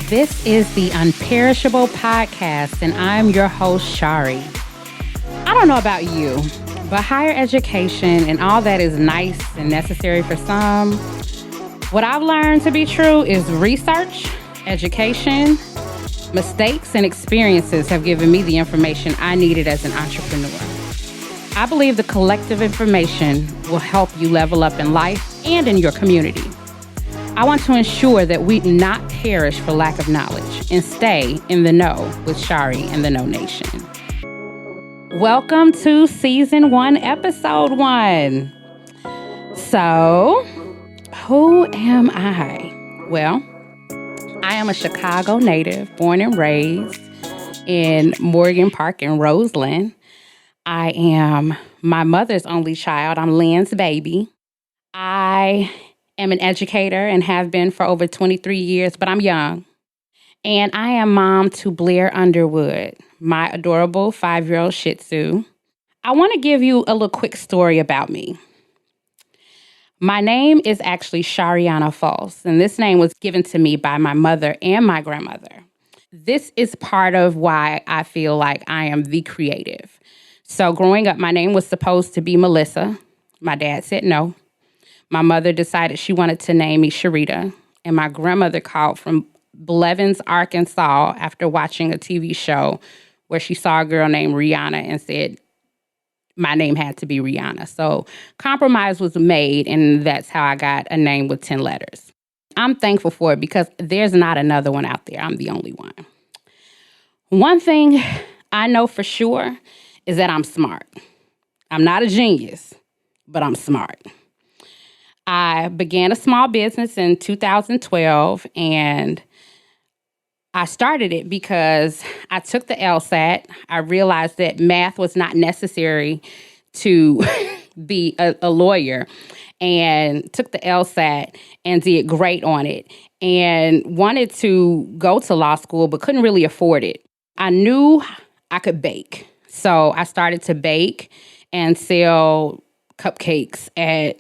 This is the Unperishable Podcast, and I'm your host, Shari. I don't know about you, but higher education and all that is nice and necessary for some. What I've learned to be true is research, education, mistakes, and experiences have given me the information I needed as an entrepreneur. I believe the collective information will help you level up in life and in your community. I want to ensure that we not perish for lack of knowledge and stay in the know with Shari and the Know Nation. Welcome to Season 1, Episode 1. So, who am I? Well, I am a Chicago native, born and raised in Morgan Park in Roseland. I am my mother's only child. I'm Lynn's baby. I am an educator and have been for over 23 years, but I'm young. And I am mom to Blair Underwood, my adorable 5-year-old Shih Tzu. I want to give you a little quick story about me. My name is actually Shariana False, and this name was given to me by my mother and my grandmother. This is part of why I feel like I am the creative. So growing up, my name was supposed to be Melissa. My dad said no. My mother decided she wanted to name me Sharita, and my grandmother called from Blevins, Arkansas, after watching a TV show where she saw a girl named Rihanna and said my name had to be Rihanna. So compromise was made, and that's how I got a name with 10 letters. I'm thankful for it because there's not another one out there. I'm the only one. One thing I know for sure is that I'm smart. I'm not a genius, but I'm smart. I began a small business in 2012, and I started it because I took the LSAT. I realized that math was not necessary to be a lawyer, and took the LSAT and did great on it, and wanted to go to law school but couldn't really afford it. I knew I could bake, so I started to bake and sell cupcakes at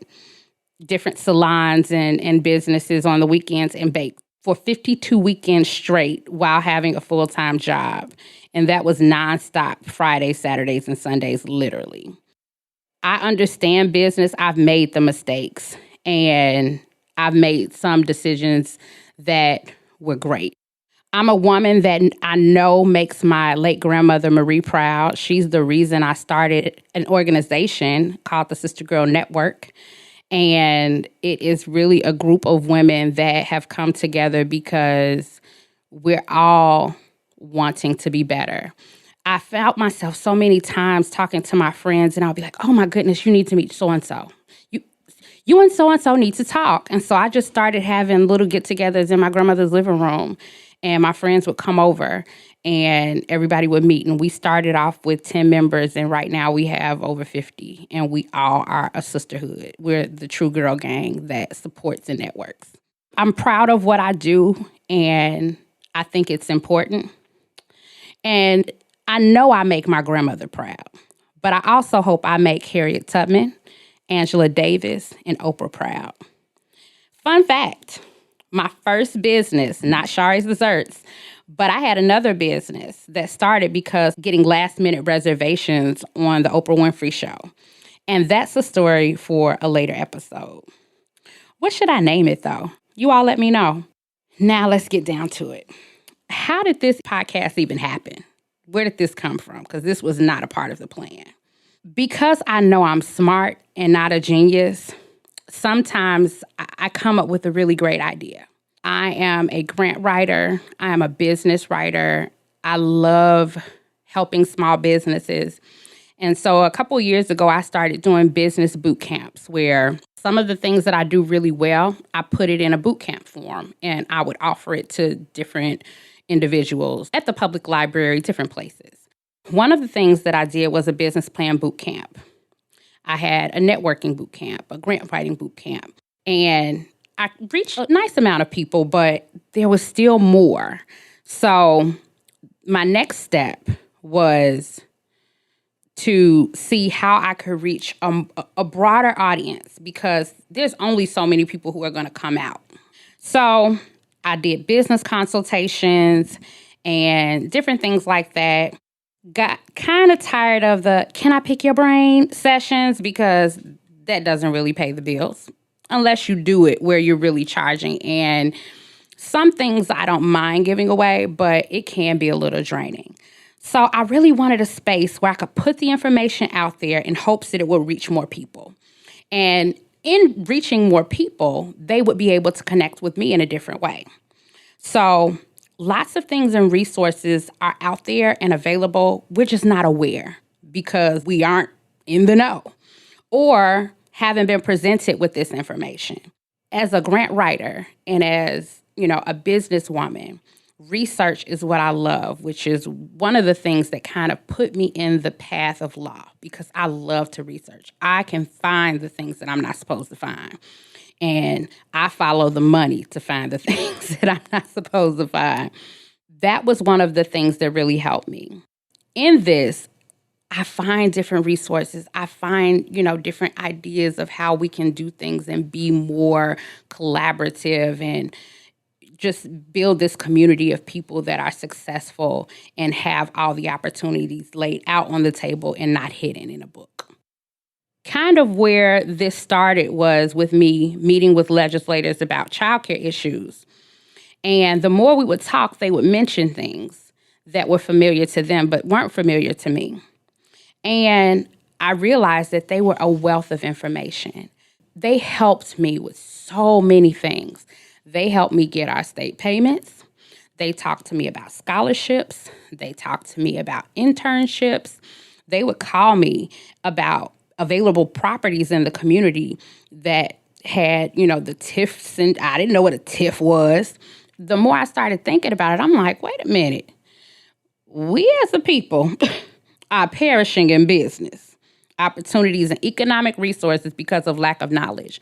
different salons and businesses on the weekends and bake for 52 weekends straight while having a full-time job. And that was nonstop, Fridays, Saturdays, and Sundays, literally. I understand business. I've made the mistakes, and I've made some decisions that were great. I'm a woman that I know makes my late grandmother Marie proud. She's the reason I started an organization called the Sister Girl Network. And it is really a group of women that have come together because we're all wanting to be better. I felt myself so many times talking to my friends, and I'll be like, oh my goodness, you need to meet so-and-so. You and so-and-so need to talk. And so I just started having little get-togethers in my grandmother's living room, and my friends would come over and everybody would meet. And we started off with 10 members, and right now we have over 50. And we all are a sisterhood. We're the true girl gang that supports and networks. I'm proud of what I do, and I think it's important. And I know I make my grandmother proud, but I also hope I make Harriet Tubman, Angela Davis, and Oprah proud. Fun fact, my first business, not Shari's Desserts, but I had another business that started because getting last-minute reservations on the Oprah Winfrey Show. And that's a story for a later episode. What should I name it, though? You all let me know. Now let's get down to it. How did this podcast even happen? Where did this come from? Because this was not a part of the plan. Because I know I'm smart and not a genius, sometimes I come up with a really great idea. I am a grant writer. I am a business writer. I love helping small businesses. And so a couple years ago, I started doing business boot camps where some of the things that I do really well, I put it in a boot camp form, and I would offer it to different individuals at the public library, different places. One of the things that I did was a business plan boot camp. I had a networking boot camp, a grant writing boot camp, and I reached a nice amount of people, but there was still more. So my next step was to see how I could reach a broader audience, because there's only so many people who are going to come out. So I did business consultations and different things like that. Got kind of tired of the "can I pick your brain" sessions because that doesn't really pay the bills unless you do it where you're really charging. And some things I don't mind giving away, but it can be a little draining. So I really wanted a space where I could put the information out there in hopes that it will reach more people. And in reaching more people, they would be able to connect with me in a different way. So lots of things and resources are out there and available. We're just not aware because we aren't in the know or haven't been presented with this information. As a grant writer and as, a businesswoman, research is what I love, which is one of the things that kind of put me in the path of law because I love to research. I can find the things that I'm not supposed to find. And I follow the money to find the things that I'm not supposed to find. That was one of the things that really helped me. In this, I find different resources. I find, different ideas of how we can do things and be more collaborative and just build this community of people that are successful and have all the opportunities laid out on the table and not hidden in a book. Kind of where this started was with me meeting with legislators about childcare issues. And the more we would talk, they would mention things that were familiar to them but weren't familiar to me. And I realized that they were a wealth of information. They helped me with so many things. They helped me get our state payments. They talked to me about scholarships. They talked to me about internships. They would call me about available properties in the community that had, the TIFs, and I didn't know what a TIF was. The more I started thinking about it, I'm like, wait a minute. We as a people are perishing in business, opportunities, and economic resources because of lack of knowledge.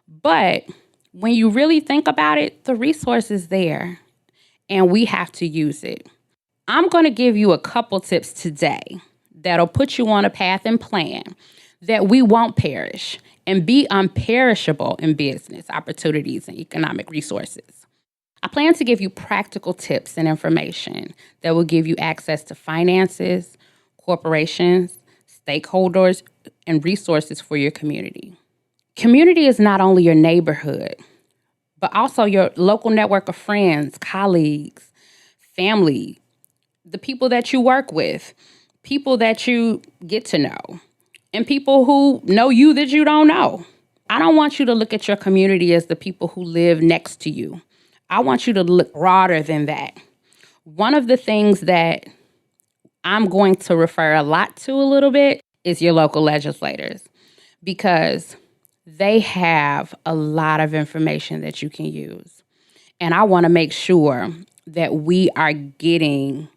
But when you really think about it, the resource is there, and we have to use it. I'm going to give you a couple tips today that'll put you on a path and plan that we won't perish and be unperishable in business, opportunities, and economic resources. I plan to give you practical tips and information that will give you access to finances, corporations, stakeholders, and resources for your community. Community is not only your neighborhood, but also your local network of friends, colleagues, family, the people that you work with, people that you get to know, and people who know you that you don't know. I don't want you to look at your community as the people who live next to you. I want you to look broader than that. One of the things that I'm going to refer a lot to a little bit is your local legislators, because they have a lot of information that you can use. And I want to make sure that we are getting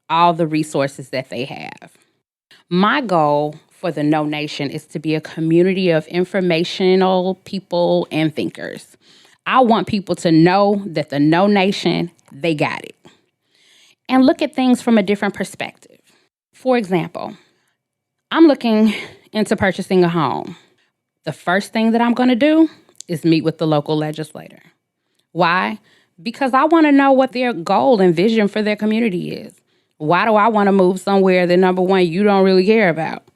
all the resources that they have. My goal for the No Nation is to be a community of informational people and thinkers. I want people to know that the No Nation, they got it. And look at things from a different perspective. For example, I'm looking into purchasing a home. The first thing that I'm going to do is meet with the local legislator. Why? Because I want to know what their goal and vision for their community is. Why do I want to move somewhere that, number one, you don't really care about?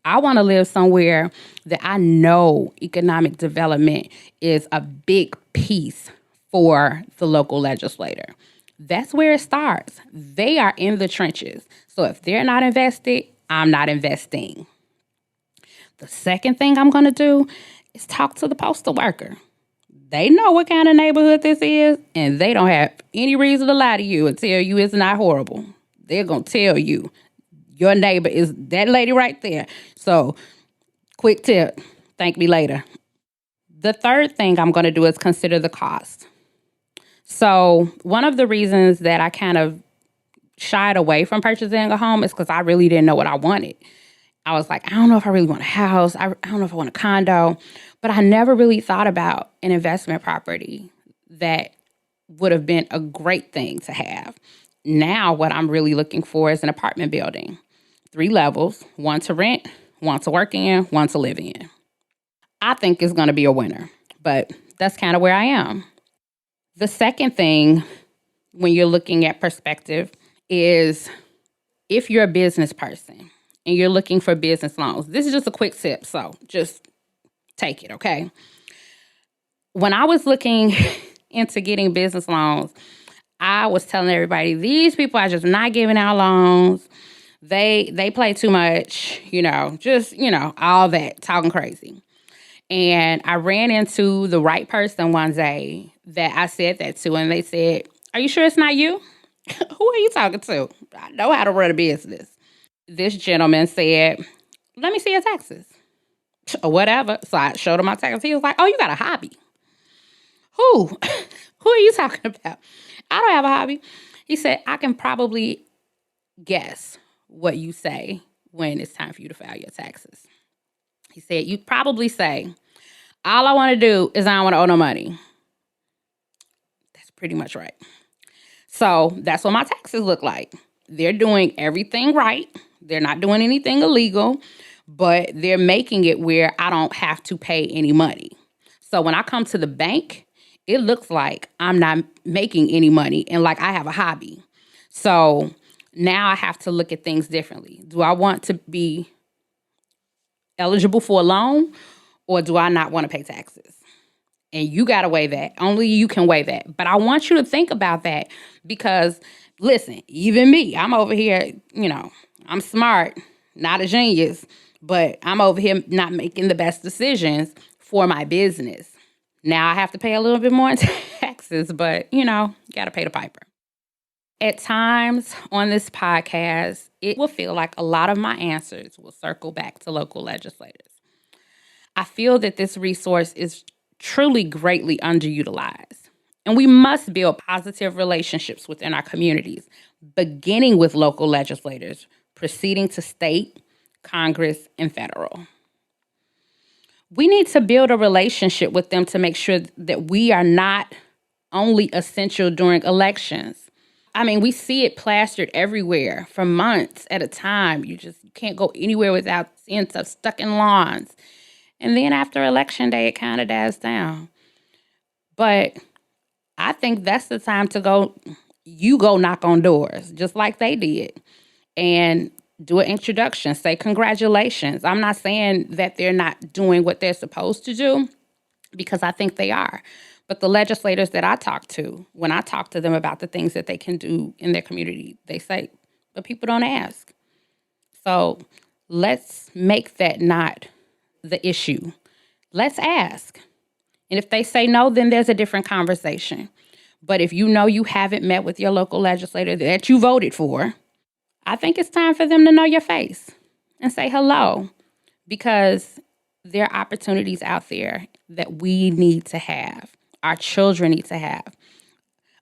I want to live somewhere that I know economic development is a big piece for the local legislator. That's where it starts. They are in the trenches. So if they're not invested, I'm not investing. The second thing I'm going to do is talk to the postal worker. They know what kind of neighborhood this is, and they don't have any reason to lie to you and tell you it's not horrible. They're going to tell you your neighbor is that lady right there. So, quick tip, thank me later. The third thing I'm going to do is consider the cost. So, one of the reasons that I kind of shied away from purchasing a home is because I really didn't know what I wanted. I was like, I don't know if I really want a house. I don't know if I want a condo. But I never really thought about an investment property that would have been a great thing to have. Now, what I'm really looking for is an apartment building. 3 levels, one to rent, one to work in, one to live in. I think it's going to be a winner, but that's kind of where I am. The second thing when you're looking at perspective is if you're a business person and you're looking for business loans. This is just a quick tip, so just take it, okay? When I was looking into getting business loans, I was telling everybody, these people are just not giving out loans. They play too much, all that, talking crazy. And I ran into the right person one day that I said that to, and they said, "Are you sure it's not you? Who are you talking to? I know how to run a business." This gentleman said, "Let me see your taxes." Or whatever. So I showed him my taxes. He was like, "Oh, you got a hobby." Who? Who are you talking about? I don't have a hobby. He said, "I can probably guess what you say when it's time for you to file your taxes." He said, "You probably say, all I want to do is I don't want to owe no money." That's pretty much right. So that's what my taxes look like. They're doing everything right. They're not doing anything illegal, but they're making it where I don't have to pay any money. So when I come to the bank, it looks like I'm not making any money and like I have a hobby. So now I have to look at things differently. Do I want to be eligible for a loan, or do I not want to pay taxes? And you got to weigh that. Only you can weigh that. But I want you to think about that because, listen, even me, I'm over here, I'm smart, not a genius, but I'm over here not making the best decisions for my business. Now I have to pay a little bit more in taxes, but, got to pay the piper. At times on this podcast, it will feel like a lot of my answers will circle back to local legislators. I feel that this resource is truly greatly underutilized, and we must build positive relationships within our communities, beginning with local legislators, proceeding to state, Congress, and federal. We need to build a relationship with them to make sure that we are not only essential during elections. I mean, we see it plastered everywhere for months at a time. You just can't go anywhere without seeing stuff stuck in lawns. And then after Election Day, it kind of dies down. But I think that's the time to go knock on doors, just like they did, and do an introduction, say congratulations. I'm not saying that they're not doing what they're supposed to do, because I think they are. But the legislators that I talk to, when I talk to them about the things that they can do in their community, they say, but people don't ask. So let's make that not the issue. Let's ask. And if they say no, then there's a different conversation. But if you haven't met with your local legislator that you voted for, I think it's time for them to know your face and say hello, because there are opportunities out there that we need to have. Our children need to have.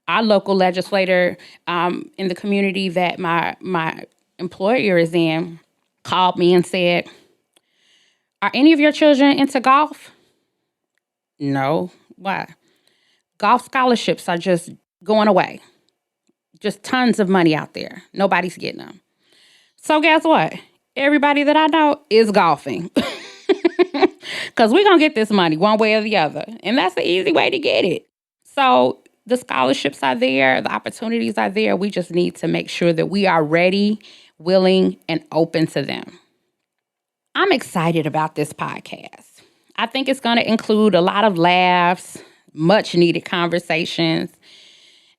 Our local legislator in the community that my employer is in called me and said, "Are any of your children into golf?" No. Why? Golf scholarships are just going away. Just tons of money out there. Nobody's getting them. So guess what? Everybody that I know is golfing. Because we're going to get this money one way or the other. And that's the easy way to get it. So the scholarships are there. The opportunities are there. We just need to make sure that we are ready, willing, and open to them. I'm excited about this podcast. I think it's going to include a lot of laughs, much needed conversations,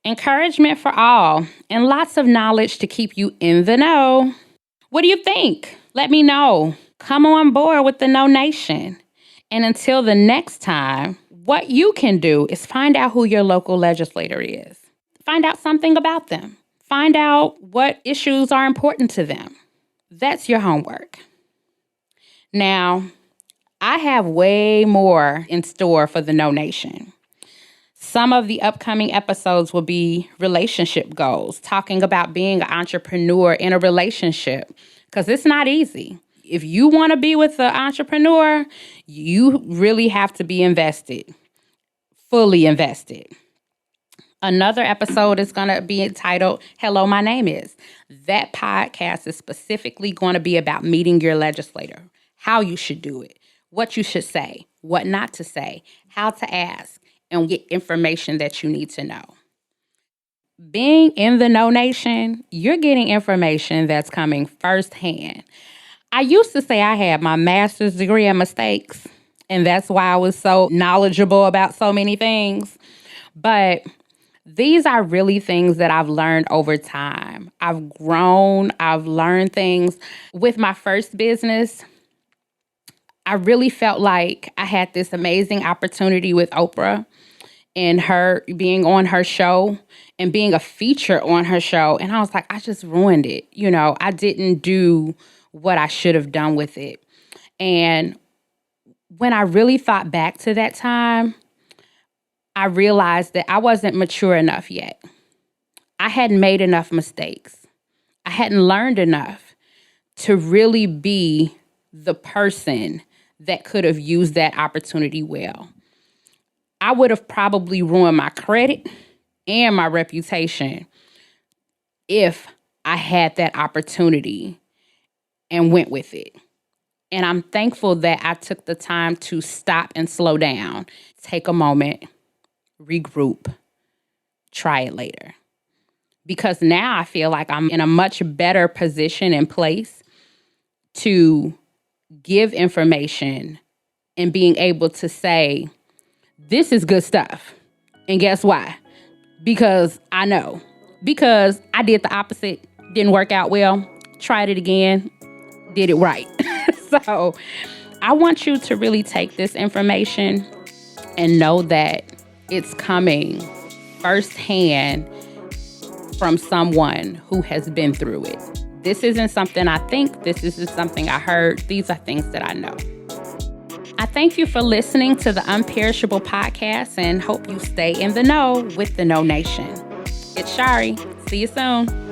encouragement for all, and lots of knowledge to keep you in the know. What do you think? Let me know. Come on board with the No Nation. And until the next time, what you can do is find out who your local legislator is. Find out something about them. Find out what issues are important to them. That's your homework. Now, I have way more in store for the No Nation. Some of the upcoming episodes will be relationship goals, talking about being an entrepreneur in a relationship, because it's not easy. If you want to be with an entrepreneur, you really have to be invested, fully invested. Another episode is going to be entitled, Hello, My Name Is. That podcast is specifically going to be about meeting your legislator, how you should do it, what you should say, what not to say, how to ask, and get information that you need to know. Being in the No Nation, you're getting information that's coming firsthand. I used to say I had my master's degree in mistakes, and that's why I was so knowledgeable about so many things. But these are really things that I've learned over time. I've grown, I've learned things. With my first business, I really felt like I had this amazing opportunity with Oprah and her being on her show and being a feature on her show. And I was like, I just ruined it. I didn't do what I should have done with it. And when I really thought back to that time, I realized that I wasn't mature enough yet. I hadn't made enough mistakes. I hadn't learned enough to really be the person that could have used that opportunity well. I would have probably ruined my credit and my reputation if I had that opportunity and went with it. And I'm thankful that I took the time to stop and slow down, take a moment, regroup, try it later. Because now I feel like I'm in a much better position and place to give information and being able to say, this is good stuff. And guess why? Because I know. Because I did the opposite, didn't work out well, tried it again, did it right. So I want you to really take this information and know that it's coming firsthand from someone who has been through it. This isn't something I think. This isn't something I heard. These are things that I know. I thank you for listening to the Unperishable Podcast and hope you stay in the know with the No Nation. It's Shari. See you soon.